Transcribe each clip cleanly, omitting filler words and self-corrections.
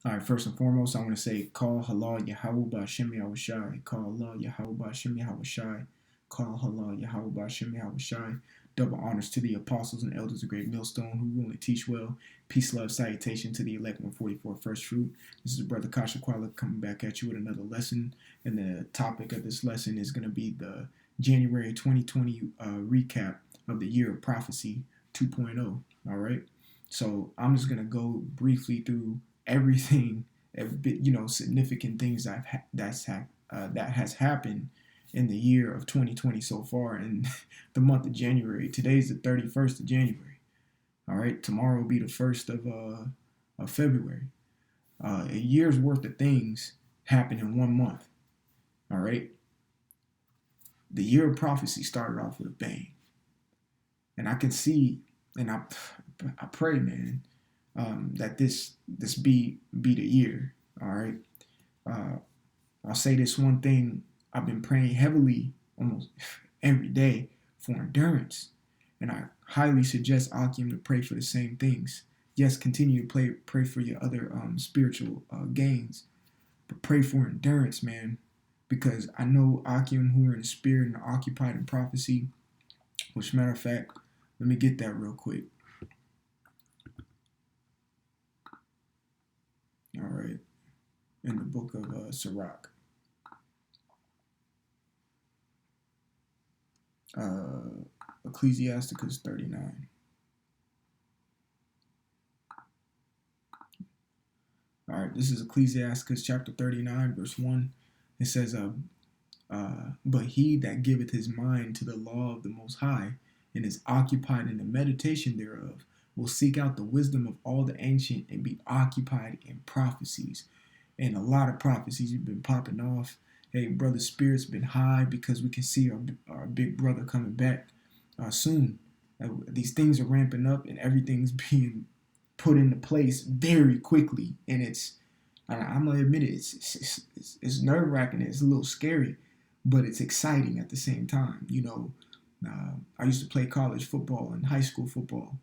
All right, first and foremost, I want to say, call halal Yahweh Ba'Shem Yahushai. Call halal Yahweh Ba'Shem Yahushai. Call halal Yahweh Ba'Shem Yahushai. Double honors to the apostles and elders of Great Millstone who rule and teach well. Peace, love, salutation to the elect 144 first fruit. This is Brother Kasha Kwala coming back at you with another lesson. And the topic of this lesson is going to be the January 2020 recap of the year of prophecy 2.0. All right. So I'm just going to go briefly through everything, significant things that has happened in the year of 2020 so far in the month of January. Today's the 31st of January. All right, tomorrow will be the first of February. A year's worth of things happen in 1 month. All right, the year of prophecy started off with a bang, and I can see, and I pray, man, that this be the year. All right. Uh, I'll say this one thing. I've been praying heavily almost every day for endurance, and I highly suggest Akim to pray for the same things. Yes, continue to pray for your other spiritual gains, but pray for endurance, man, because I know Akim who are in the spirit and are occupied in prophecy. Which, matter of fact, let me get that real quick. All right, in the book of Sirach. Ecclesiasticus 39. All right, this is Ecclesiasticus chapter 39, verse 1. It says, but he that giveth his mind to the law of the Most High and is occupied in the meditation thereof will seek out the wisdom of all the ancient and be occupied in prophecies. And a lot of prophecies have been popping off. Hey, brother, spirit's been high because we can see our big brother coming back soon. These things are ramping up and everything's being put into place very quickly. And I'm gonna admit it, it's nerve wracking. It's a little scary, but it's exciting at the same time. I used to play college football and high school football.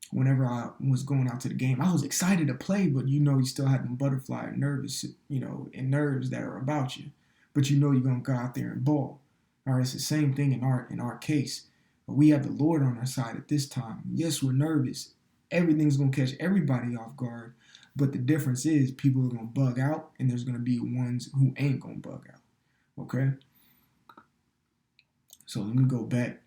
Whenever I was going out to the game, I was excited to play, but you still had them butterfly nervous, and nerves that are about you. But you're gonna go out there and ball. All right, it's the same thing in our case. But we have the Lord on our side at this time. Yes, we're nervous. Everything's gonna catch everybody off guard. But the difference is people are gonna bug out, and there's gonna be ones who ain't gonna bug out. Okay. So let me go back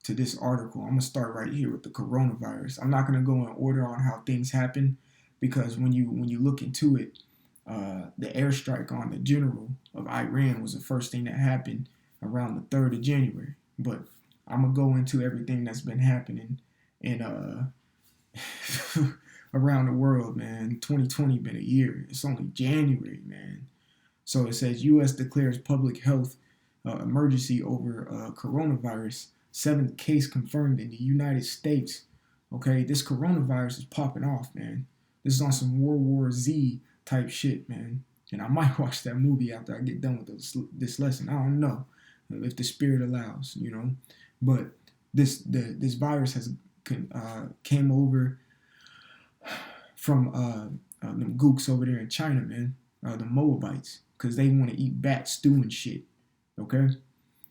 to this article. I'm gonna start right here with the coronavirus. I'm not gonna go in order on how things happen because when you look into it, the airstrike on the general of Iran was the first thing that happened around the 3rd of January. But I'm gonna go into everything that's been happening in around the world, man. 2020 been a year. It's only January, man. So it says U.S. declares public health emergency over coronavirus. Seventh case confirmed in the United States. Okay, this coronavirus is popping off, man. This is on some World War Z type shit, man. And I might watch that movie after I get done with this lesson. I don't know if the spirit allows. But this virus has came over from them gooks over there in China, man. The Moabites, because they want to eat bat stew and shit. Okay,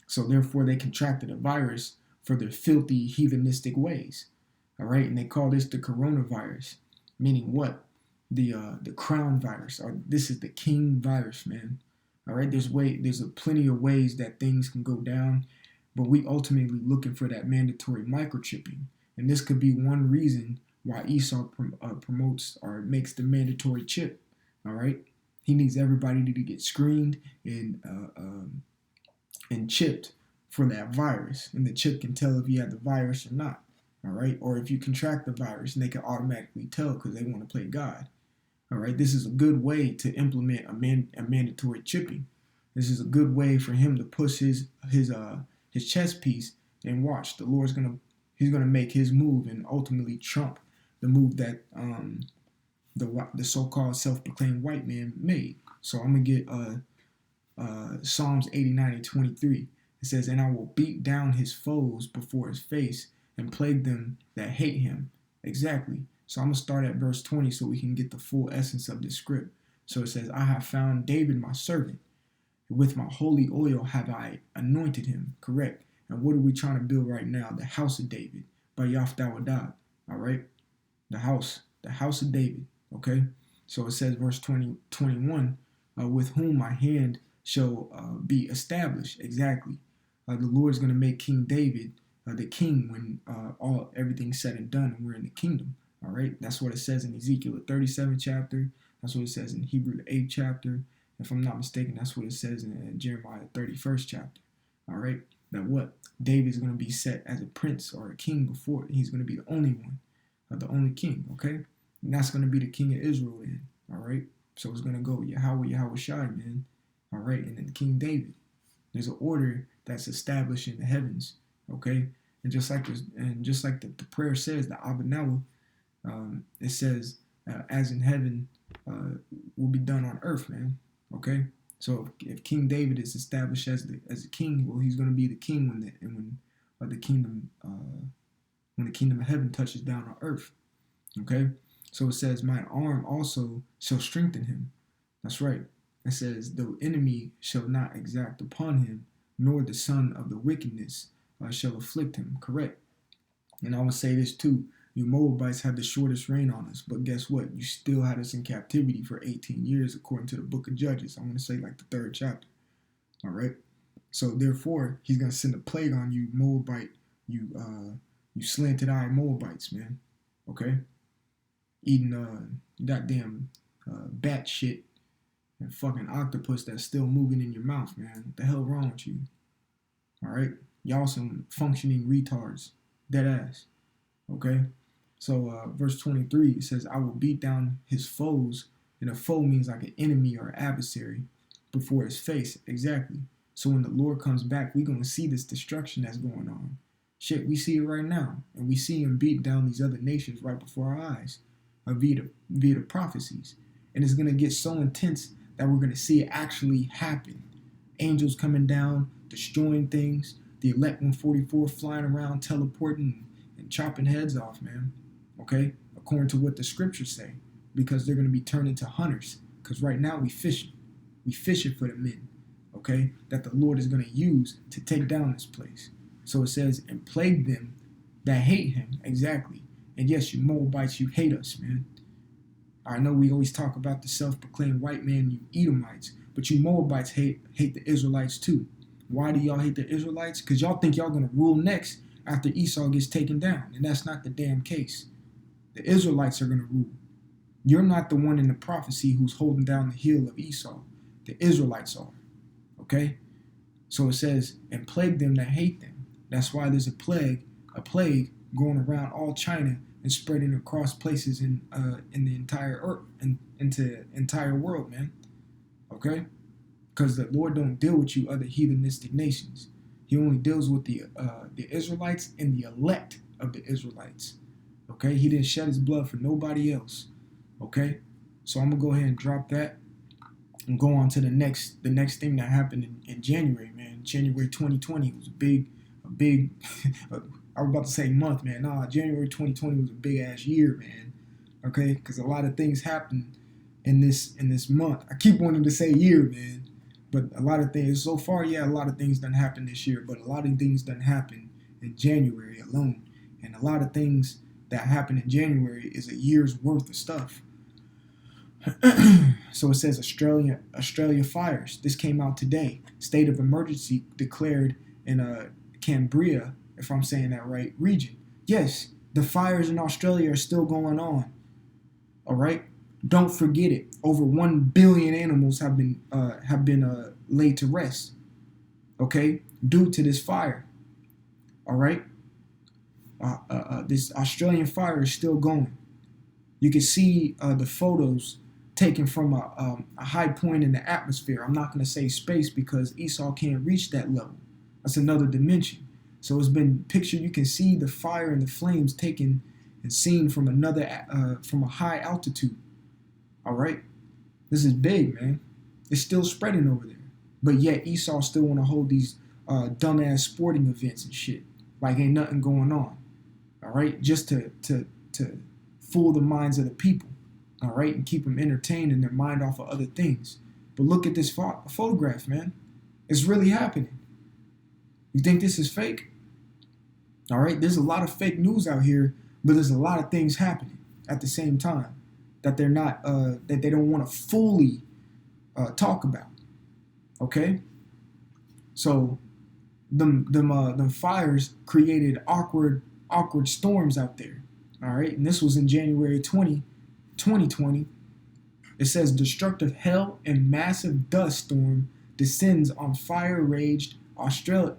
so therefore they contracted a virus for their filthy heathenistic ways. All right, and they call this the coronavirus, meaning what? The crown virus, or this is the king virus, man. All right, there's plenty of ways that things can go down, but we ultimately looking for that mandatory microchipping, and this could be one reason why Esau promotes or makes the mandatory chip. All right, he needs everybody to get screened and chipped for that virus, and the chip can tell if you have the virus or not. All right, or if you contract the virus, and they can automatically tell because they want to play God. All right, this is a good way to implement a mandatory chipping. This is a good way for him to push his chess piece and watch. He's gonna make his move and ultimately trump the move that the so-called self-proclaimed white man made. So I'm gonna get Psalms 89:23. It says, "And I will beat down his foes before his face and plague them that hate him." Exactly. So I'm going to start at verse 20 so we can get the full essence of this script. So it says, I have found David my servant. With my holy oil have I anointed him. Correct. And what are we trying to build right now? The house of David by Yafdawadah. All right. The house of David. Okay. So it says, verse 21, with whom my hand shall be established. Exactly. The Lord is going to make King David the king when everything's said and done and we're in the kingdom. All right. That's what it says in Ezekiel, the 37th chapter. That's what it says in Hebrew, the 8th chapter. If I'm not mistaken, that's what it says in Jeremiah, 31st chapter. All right. That what? David's going to be set as a prince or a king before. He's going to be the only one, the only king. Okay. And that's going to be the king of Israel then. All right. So it's going to go Yahweh Shai, man. All right. And then King David. There's an order that's established in the heavens. Okay. And just like the prayer says, the Abba, it says, as in heaven, will be done on earth, man. Okay, so if King David is established as a king, well, he's going to be the king when the kingdom of heaven touches down on earth. Okay, so it says, "My arm also shall strengthen him." That's right. It says, "The enemy shall not exact upon him, nor the son of the wickedness shall afflict him." Correct. And I would say this too. You Moabites had the shortest reign on us, but guess what? You still had us in captivity for 18 years, according to the book of Judges. I'm going to say like the 3rd chapter. All right. So therefore, he's going to send a plague on you, Moabite, you slanted-eyed Moabites, man. Okay. Eating goddamn bat shit and fucking octopus that's still moving in your mouth, man. What the hell wrong with you? All right. Y'all some functioning retards. Dead ass. Okay. So verse 23, it says, I will beat down his foes. And a foe means like an enemy or adversary before his face. Exactly. So when the Lord comes back, we're going to see this destruction that's going on. Shit, we see it right now. And we see him beat down these other nations right before our eyes via the prophecies. And it's going to get so intense that we're going to see it actually happen. Angels coming down, destroying things. The elect 144 flying around, teleporting and chopping heads off, man. Okay, according to what the scriptures say, because they're going to be turned into hunters. Because right now we fishing for the men, okay, that the Lord is going to use to take down this place. So it says, and plague them that hate him. Exactly. And yes, you Moabites, you hate us, man. I know we always talk about the self-proclaimed white man, you Edomites, but you Moabites hate the Israelites too. Why do y'all hate the Israelites? Because y'all think y'all going to rule next after Esau gets taken down. And that's not the damn case. The Israelites are going to rule. You're not the one in the prophecy who's holding down the heel of Esau. The Israelites are. Okay? So it says, and plague them that hate them. That's why there's a plague going around all China and spreading across places in the entire earth, into entire world, man. Okay? Because the Lord don't deal with you other heathenistic nations. He only deals with the Israelites and the elect of the Israelites. Okay, he didn't shed his blood for nobody else. Okay, so I'm gonna go ahead and drop that and go on to the next thing that happened in January, man. January 2020 was a big I was about to say month, man. Nah, January 2020 was a big ass year, man. Okay, because a lot of things happened in this month. I keep wanting to say year, man, but a lot of things so far, yeah, a lot of things done happened this year, but a lot of things done happened in January alone, and a lot of things that happened in January is a year's worth of stuff. So it says Australia fires. This came out today. State of emergency declared in Cambria, if I'm saying that right, region. Yes, the fires in Australia are still going on. All right, don't forget it. Over 1 billion animals have been laid to rest. Okay, due to this fire. All right. This Australian fire is still going. You can see the photos taken from a high point in the atmosphere. I'm not going to say space because Esau can't reach that level. That's another dimension. So it's been pictured. You can see the fire and the flames taken and seen from from a high altitude. All right, this is big, man. It's still spreading over there, but yet Esau still want to hold these dumbass sporting events and shit like ain't nothing going on. All right, just to fool the minds of the people, all right, and keep them entertained and their mind off of other things. But look at this photograph, man. It's really happening. You think this is fake? All right, there's a lot of fake news out here, but there's a lot of things happening at the same time that they're not, that they don't want to fully talk about. Okay, so them fires created awkward storms out there. All right, and this was in January 2020. It says destructive hail and massive dust storm descends on fire-ravaged Australia.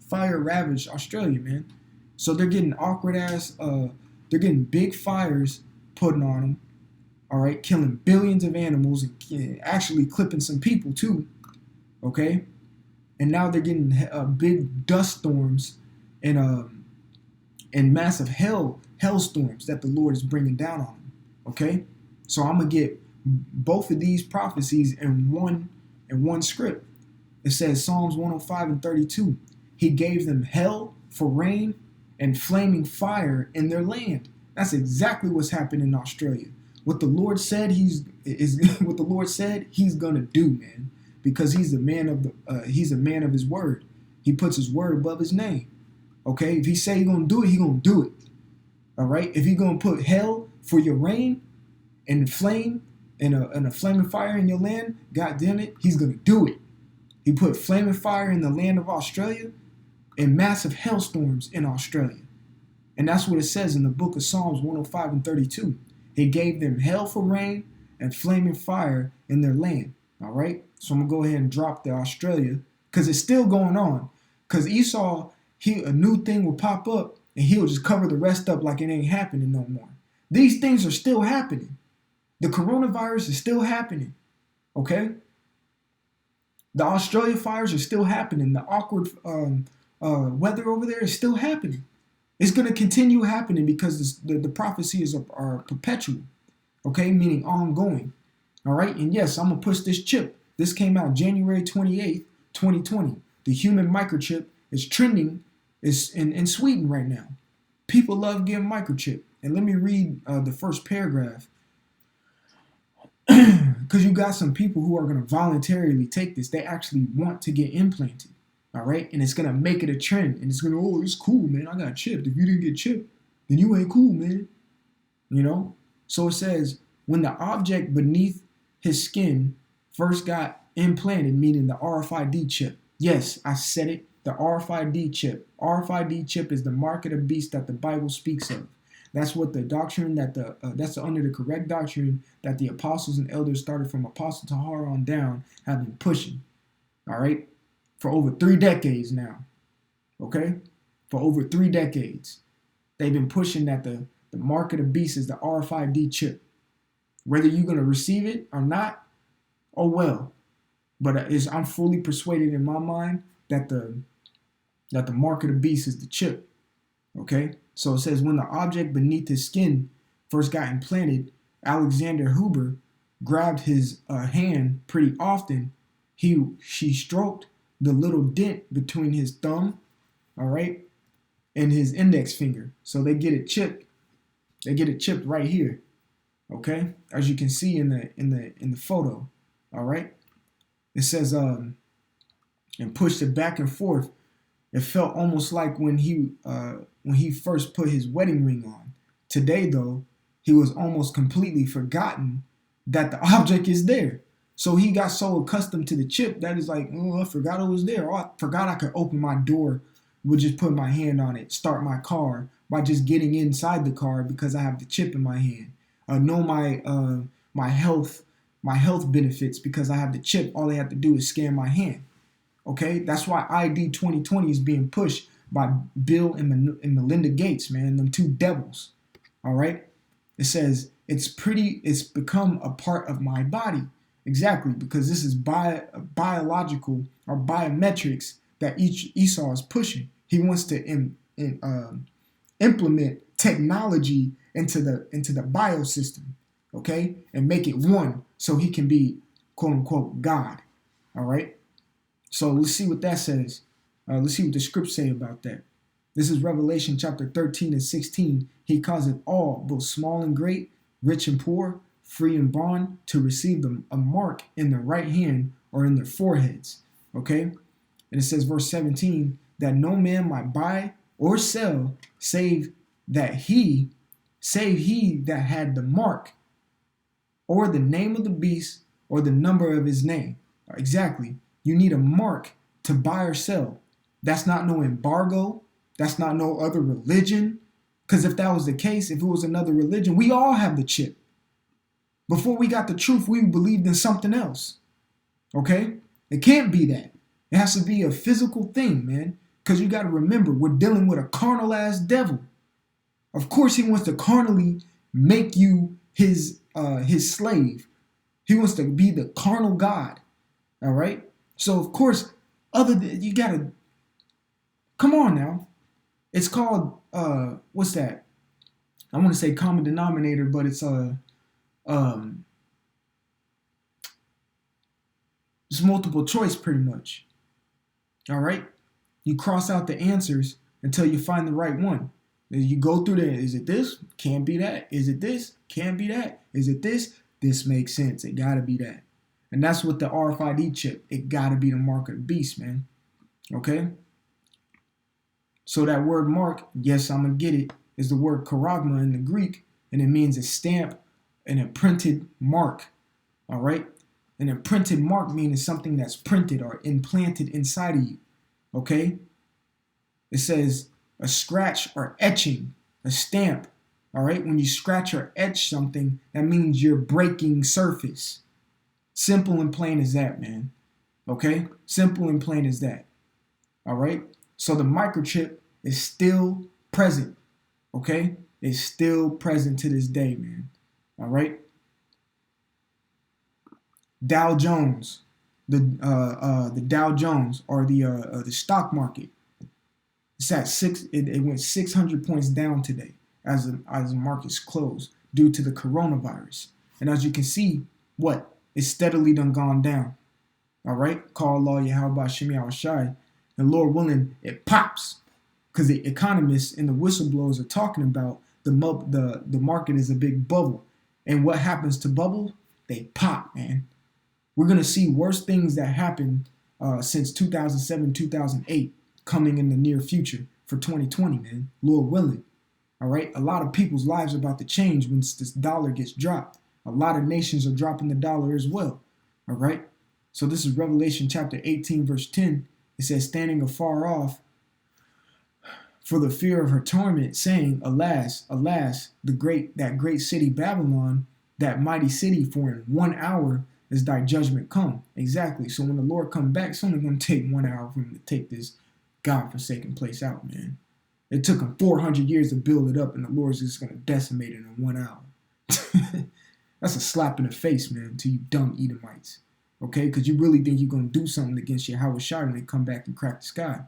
Fire-ravaged Australia, man. So they're getting they're getting big fires putting on them. All right, killing billions of animals and actually clipping some people too. Okay, and now they're getting big dust storms and massive hailstorms that the Lord is bringing down on them. Okay, so I'm gonna get both of these prophecies in one script. It says Psalms 105 and 32. He gave them hell for rain and flaming fire in their land. That's exactly what's happened in Australia. What the Lord said he's gonna do, man, because he's a man of his word. He puts his word above his name. Okay, if he say he's gonna do it, he's gonna do it. All right, if he's gonna put hell for your rain and flame and a flaming fire in your land, God damn it, he's gonna do it. He put flaming fire in the land of Australia and massive hailstorms in Australia. And that's what it says in the book of Psalms 105 and 32. He gave them hell for rain and flaming fire in their land. All right, so I'm gonna go ahead and drop the Australia because it's still going on. Because Esau, a new thing will pop up and he'll just cover the rest up like it ain't happening no more. These things are still happening. The coronavirus is still happening. Okay, the Australia fires are still happening. The awkward weather over there is still happening. It's going to continue happening because the prophecies are perpetual, okay, meaning ongoing, all right? And yes, I'm going to push this chip. This came out January 28th, 2020. The human microchip is trending in Sweden right now. People love getting microchip. And let me read the first paragraph because you got some people who are going to voluntarily take this. They actually want to get implanted. All right, and it's gonna make it a trend, and it's gonna, oh, it's cool, man. I got chipped. If you didn't get chipped, then you ain't cool, man. You know. So it says when the object beneath his skin first got implanted, meaning the RFID chip. Yes, I said it. The RFID chip. RFID chip is the mark of the beast that the Bible speaks of. That's what the doctrine that's under the correct doctrine that the apostles and elders started from Apostle Tahar on down have been pushing. All right. For over 3 decades now, okay? For over 3 decades, they've been pushing that the mark of the beast is the RFID chip. Whether you're going to receive it or not, oh well. But I'm fully persuaded in my mind that the mark of the beast is the chip, okay? So it says when the object beneath his skin first got implanted, Alexander Huber grabbed his hand pretty often. She stroked the little dent between his thumb, all right, and his index finger. So they get it chipped. They get it chipped right here, okay, as you can see in the photo, all right. It says and pushed it back and forth. It felt almost like when he first put his wedding ring on. Today, though, he was almost completely forgotten that the object is there. So he got so accustomed to the chip that is like, oh, I forgot it was there. Oh, I forgot I could open my door with just putting my hand on it, start my car by just getting inside the car because I have the chip in my hand. Know my health benefits because I have the chip. All they have to do is scan my hand. Okay, that's why ID 2020 is being pushed by Bill and Melinda Gates, man, them two devils. All right, it says it's become a part of my body. Exactly, because this is biological or biometrics that Esau is pushing. He wants to implement technology into the biosystem, okay, and make it one so he can be quote unquote God. All right. So let's see what that says. Let's see what the scripts say about that. This is Revelation chapter 13 and 16. He causeth all, both small and great, rich and poor, free and bond, to receive them a mark in their right hand or in their foreheads. Okay? And it says, verse 17, that no man might buy or sell save he that had the mark or the name of the beast or the number of his name. Exactly. You need a mark to buy or sell. That's not no embargo. That's not no other religion. Because if that was the case, if it was another religion, we all have the chip. Before we got the truth, we believed in something else. Okay? It can't be that. It has to be a physical thing, man. Because you got to remember, we're dealing with a carnal ass devil. Of course, he wants to carnally make you his slave. He wants to be the carnal God. All right? So, of course, you got to, come on now. It's called, what's that? I want to say common denominator, but it's multiple choice pretty much. All right? You cross out the answers until you find the right one. You go through there. Is it this? Can't be that. Is it this? Can't be that. Is it this? This makes sense. It got to be that. And that's what the RFID chip. It got to be the mark of the beast, man. Okay? So that word mark, yes, I'm going to get it, is the word charagma in the Greek. And it means a stamp, an imprinted mark. All right? An imprinted mark means something that's printed or implanted inside of you. Okay? It says a scratch or etching, a stamp. All right? When you scratch or etch something, that means you're breaking surface. Simple and plain as that, man. Okay? Simple and plain as that. All right? So the microchip is still present. Okay? It's still present to this day, man. All right? Dow Jones, the Dow Jones or the stock market. It's at it went 600 points down today as the markets closed due to the coronavirus. And as you can see, what? It's steadily done gone down. All right? Call Allah Yahweh Shemi Awashai. And Lord willing, it pops. Because the economists and the whistleblowers are talking about the market is a big bubble. And what happens to bubble? They pop, man. We're going to see worse things that happened since 2007, 2008 coming in the near future for 2020, man. Lord willing. All right? A lot of people's lives are about to change once this dollar gets dropped. A lot of nations are dropping the dollar as well. All right? So this is Revelation chapter 18, verse 10. It says, standing afar off for the fear of her torment, saying, alas, alas, that great city Babylon, that mighty city, for in 1 hour is thy judgment come. Exactly. So when the Lord come back, it's only going to take 1 hour for him to take this God-forsaken place out, man. It took him 400 years to build it up, and the Lord's just going to decimate it in 1 hour. That's a slap in the face, man, to you dumb Edomites. Okay? Because you really think you're going to do something against Yahweh Shai when they come back and crack the sky.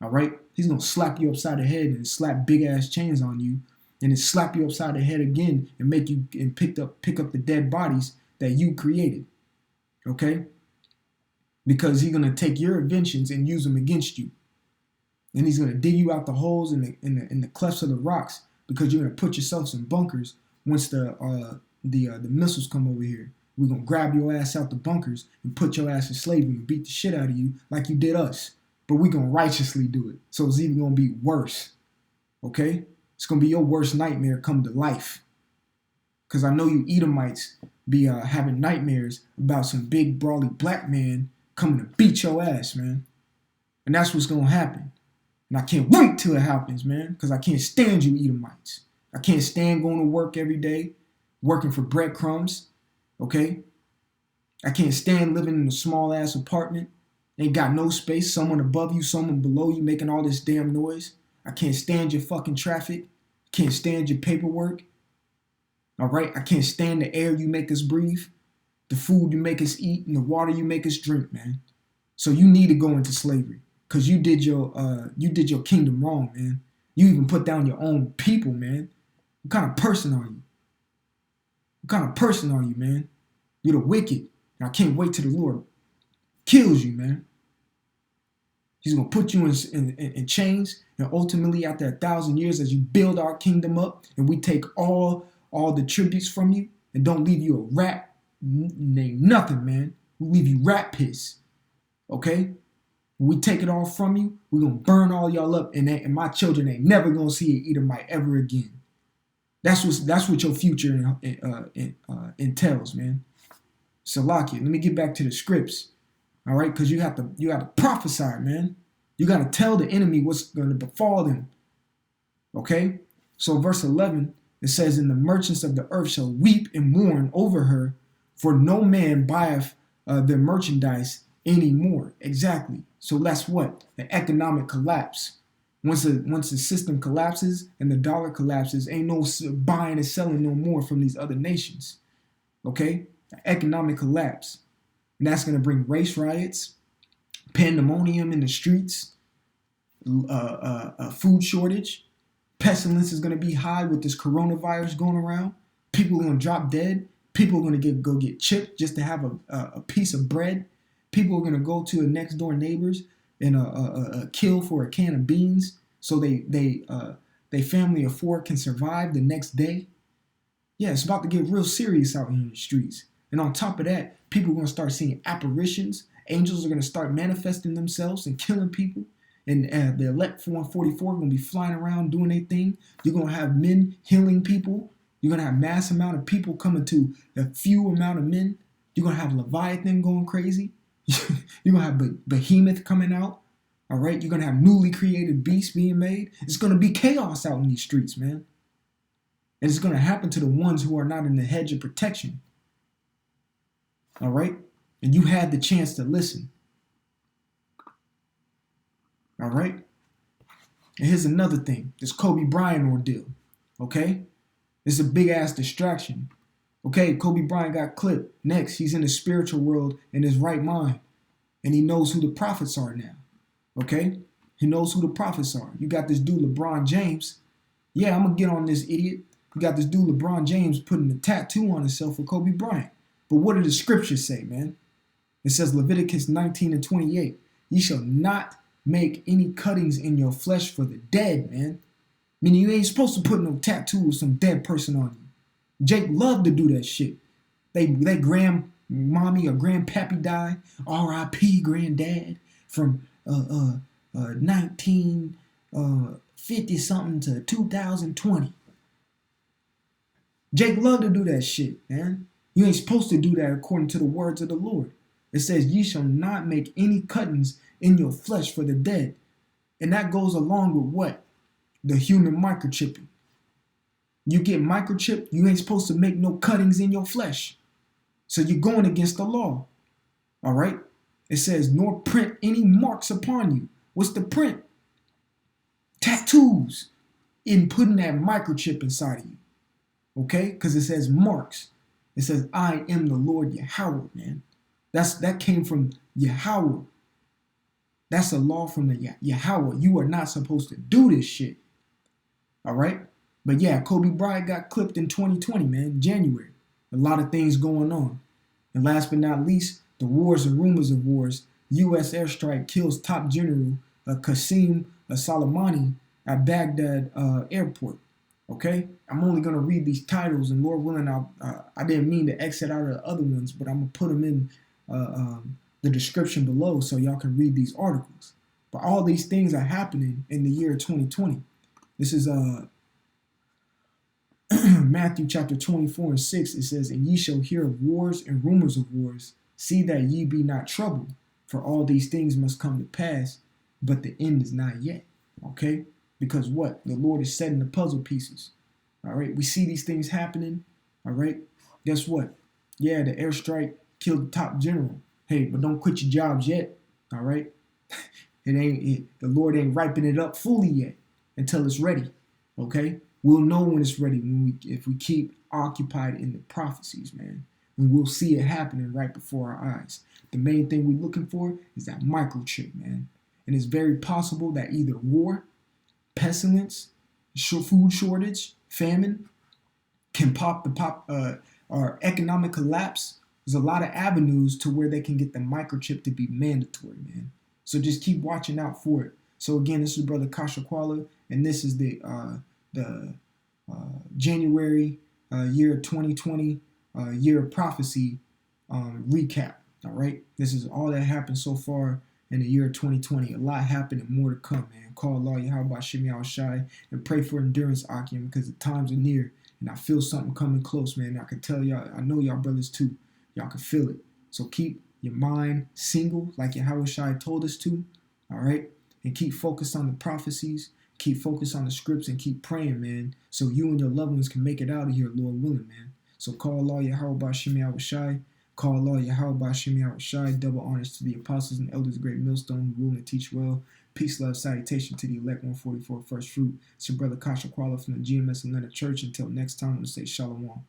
All right? He's going to slap you upside the head and slap big-ass chains on you, and then slap you upside the head again and make you and pick up the dead bodies that you created. Okay? Because he's going to take your inventions and use them against you. And he's going to dig you out the holes in the clefts of the rocks, because you're going to put yourselves in bunkers once the missiles come over here. We're going to grab your ass out the bunkers and put your ass in slavery and beat the shit out of you like you did us. But we're going to righteously do it. So it's even going to be worse. Okay? It's going to be your worst nightmare come to life. Because I know you Edomites be having nightmares about some big, brawly black man coming to beat your ass, man. And that's what's going to happen. And I can't wait till it happens, man. Because I can't stand you Edomites. I can't stand going to work every day, working for breadcrumbs. Okay? I can't stand living in a small-ass apartment. Ain't got no space. Someone above you, someone below you making all this damn noise. I can't stand your fucking traffic. Can't stand your paperwork. All right? I can't stand the air you make us breathe, the food you make us eat, and the water you make us drink, man. So you need to go into slavery because you did your kingdom wrong, man. You even put down your own people, man. What kind of person are you? What kind of person are you, man? You're the wicked. And I can't wait till the Lord kills you, man. He's going to put you in chains, and ultimately after 1,000 years, as you build our kingdom up and we take all the tributes from you and don't leave you a rat, nothing, man. We leave you rat piss, okay? When we take it all from you, we're going to burn all y'all up, and my children ain't never going to see an Edomite ever again. That's what your future entails, man. Salakia, let me get back to the scripts, all right? Because you have to prophesy, man. You got to tell the enemy what's going to befall them, okay? So verse 11, it says, and the merchants of the earth shall weep and mourn over her, for no man buyeth their merchandise anymore. Exactly. So that's what? The economic collapse. Once the system collapses and the dollar collapses, ain't no buying and selling no more from these other nations. Okay? Economic collapse. And that's going to bring race riots, pandemonium in the streets, food shortage. Pestilence is going to be high with this coronavirus going around. People are going to drop dead. People are going to go get chipped just to have a piece of bread. People are going to go to a next door neighbors and kill for a can of beans so they family of four can survive the next day. Yeah, it's about to get real serious out here in the streets. And on top of that, people are going to start seeing apparitions. Angels are going to start manifesting themselves and killing people. And the elect 144 are going to be flying around doing their thing. You're going to have men healing people. You're going to have mass amount of people coming to a few amount of men. You're going to have Leviathan going crazy. You're going to have Behemoth coming out. All right? You're going to have newly created beasts being made. It's going to be chaos out in these streets, man. And it's going to happen to the ones who are not in the hedge of protection. All right? And you had the chance to listen. All right? And here's another thing. This Kobe Bryant ordeal. Okay? It's a big-ass distraction. Okay, Kobe Bryant got clipped. Next, he's in the spiritual world in his right mind. And he knows who the prophets are now. Okay? He knows who the prophets are. You got this dude, LeBron James. Yeah, I'm going to get on this idiot. You got this dude, LeBron James, putting a tattoo on himself for Kobe Bryant. But what do the scriptures say, man? It says, Leviticus 19:28. Ye shall not make any cuttings in your flesh for the dead, man. Meaning you ain't supposed to put no tattoo of some dead person on you. Jake loved to do that shit. They grandmommy or grandpappy died. R.I.P. granddad from 1950 something to 2020. Jake loved to do that shit, man. You ain't supposed to do that according to the words of the Lord. It says, ye shall not make any cuttings in your flesh for the dead. And that goes along with what? The human microchipping. You get microchipped, you ain't supposed to make no cuttings in your flesh. So you're going against the law. All right? It says, nor print any marks upon you. What's the print? Tattoos in putting that microchip inside of you. Okay? Because it says marks. It says, I am the Lord Yahweh, man. That came from Yahweh. That's a law from the Yahweh. You are not supposed to do this shit. All right? But yeah, Kobe Bryant got clipped in 2020, man, January. A lot of things going on. And last but not least, the wars and rumors of wars. U.S. airstrike kills top general Qasem Soleimani at Baghdad airport. Okay? I'm only going to read these titles, and Lord willing, I didn't mean to exit out of the other ones, but I'm going to put them in the description below so y'all can read these articles. But all these things are happening in the year 2020. This is Matthew chapter 24:6. It says, and ye shall hear of wars and rumors of wars. See that ye be not troubled, for all these things must come to pass, but the end is not yet. Okay? Because what? The Lord is setting the puzzle pieces. All right? We see these things happening. All right? Guess what? Yeah, the airstrike killed the top general. Hey, but don't quit your jobs yet. All right? The Lord ain't ripening it up fully yet until it's ready. Okay? We'll know when it's ready if we keep occupied in the prophecies, man. And we'll see it happening right before our eyes. The main thing we're looking for is that microchip, man. And it's very possible that either war, pestilence, food shortage, famine can or economic collapse. There's a lot of avenues to where they can get the microchip to be mandatory, man. So just keep watching out for it. So again, this is Brother Kasha Kwala, and this is the January year 2020 year of prophecy recap. All right, this is all that happened so far in the year 2020. A lot happened and more to come, man. Call Allah Yahweh Shimmy Al Shai and pray for endurance, Akim, because the times are near and I feel something coming close, man. I can tell y'all, I know y'all brothers too. Y'all can feel it. So keep your mind single, like Yahweh Shai told us to, all right? And keep focused on the prophecies, keep focused on the scripts, and keep praying, man, so you and your loved ones can make it out of here, Lord willing, man. So call Allah Yahweh Shimmy Al Shai. Call Allah Yahweh Shimmy Al Shai. Double honors to the apostles and elders of Great Millstone who rule and teach well. Peace, love, salutation to the elect 144 first fruit. It's your brother Kasha Kwala from the GMS Atlanta Church. Until next time, I'm going to say Shalom.